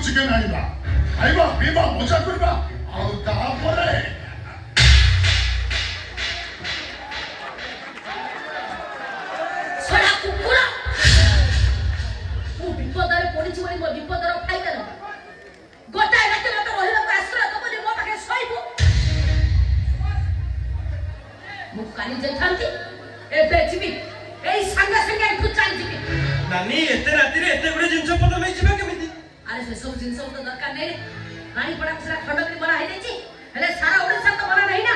chicken ଆଣିବା ଖାଇବା ପିଇବା ମଜା କରିବା ଆଉ ତାପରେ ସଡ଼ା କୁକୁର ମୁଁ ବିପଦରେ ପଡ଼ିଛି ବୋଲି ମୋ ବିପଦର ଫାଇଦା ନେବ ଗୋଟାଏ ରାତି ମତେ ରହିବାକୁ ଆଶ୍ରୟ ଦେବନି ମୋ ପାଖେ ଶୋଇବୁ ମୁଁ କାଲି ଯାଇଥାନ୍ତି ଏବେ ଯିବି ଏଇ ସାଙ୍ଗେ ସାଙ୍ଗେ ଏଠୁ ଚାଲିଯିବି ନାନୀ ଏତେ ରାତିରେ ଏତେ ଗୁଡେ ଜିନିଷ ପତ୍ର ନେଇ ଯିବା କେମିତି ଆରେ ସେସବୁ ଜିନିଷ ତ ଦରକାର ନାହିଁ ରାଣୀପଡ଼ାକୁ ସେଟା ଖଣ୍ଡଗିରି ବନା ହେଇଯାଇଛି ହେଲେ ସାରା ଓଡ଼ିଶା ତ ବନା ନାହିଁ ନା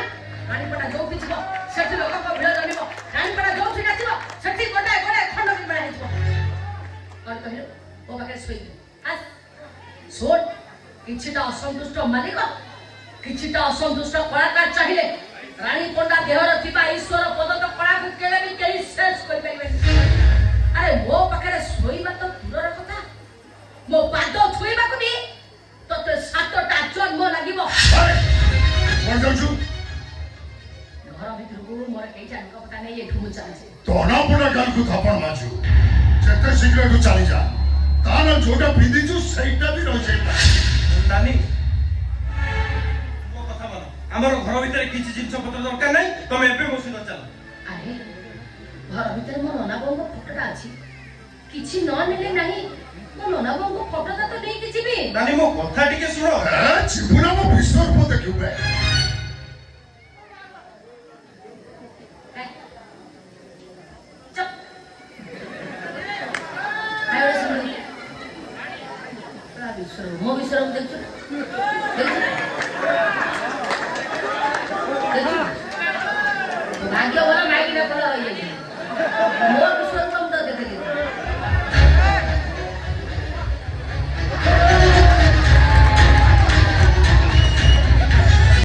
ରାଣୀପଡ଼ା ଯୋଉଠି ଯିବ ସେଠି ଲୋକଙ୍କ ଭିଡ଼ ଜମିବ ରାଣୀପଡ଼ା ଯୋଉଠି ଆସିବ ସେଠି ଗୋଟାଏ ଗୋଟାଏ ଖଣ୍ଡଗିରି ବନା ହେଇଯିବ କ'ଣ କହିଲୁ ମୋ ପାଖରେ ଶୋଇବୁ ଶୋନ କିଛିଟା ଅସନ୍ତୁଷ୍ଟ ମାଲିକ କିଛିଟା ଅସନ୍ତୁଷ୍ଟ କଳାକାର ଚାହିଁଲେ ରାଣୀପଣ୍ଡା ଦେହର ଥିବା ଈଶ୍ୱର ପ୍ରଦତ୍ତ କଳାକୁ କେବେ ବି କେହି ଶେଷ କରିପାରିବେନି ଆରେ ମୋ ପାଖରେ ଶୋଇବା ତ ଦୂରର କଥା ମୋ ପାଦ ଛୁଇଁବାକୁ ବି ତତେ 7ଟା ଜନ୍ମ ଲାଗିବ କ'ଣ ଯାଉଛୁ ଘର ଭିତରକୁ ମୋର କେଇଟା ଲୁଗାପଟା ନେଇ ଏଠୁ ମୁଁ ଚାଲିଛି ତନାପଡ଼ା ଗାଁକୁ ଥାପଣ ମାଛୁ ଯେତେ ଶୀଘ୍ର ଏଠୁ ଚାଲିଯା ତାର ଯୋଉଟା ପିନ୍ଧିଛୁ ସେଇଟା ବି ରହିଯାଇପାରେ ନାନୀ ମୋ କଥା ମାନ ଆମର ଘର ଭିତରେ କିଛି ଜିନିଷ ପତ୍ର ଦରକାର ନାହିଁ ତମେ ଏବେ ମୋ ସହିତ ଚାଲ ଆରେ ଘର ଭିତରେ ମୋ ନନାବଙ୍କ ଫଟୋଟା ଅଛି କିଛି ନ ନେଲେ ନାହିଁ ମୋ ନନାବଙ୍କ ଫଟୋଟା ତ ନେଇକି ଯିବି ନାନୀ ମୋ କଥା ଟିକେ ଶୁଣ ଯିବୁ ନା ମୋ ବିଶ୍ୱରୂପ ଦେଖିବୁ ବେ ମୋ ବିଶ୍ୱରୂପ ଦେଖୁଛୁ ଭାଗ୍ୟ ଭଲ ମାଇକିନା ଭଲ ରହିଯାଇଛି ମୋ ବିଶ୍ୱରୂପ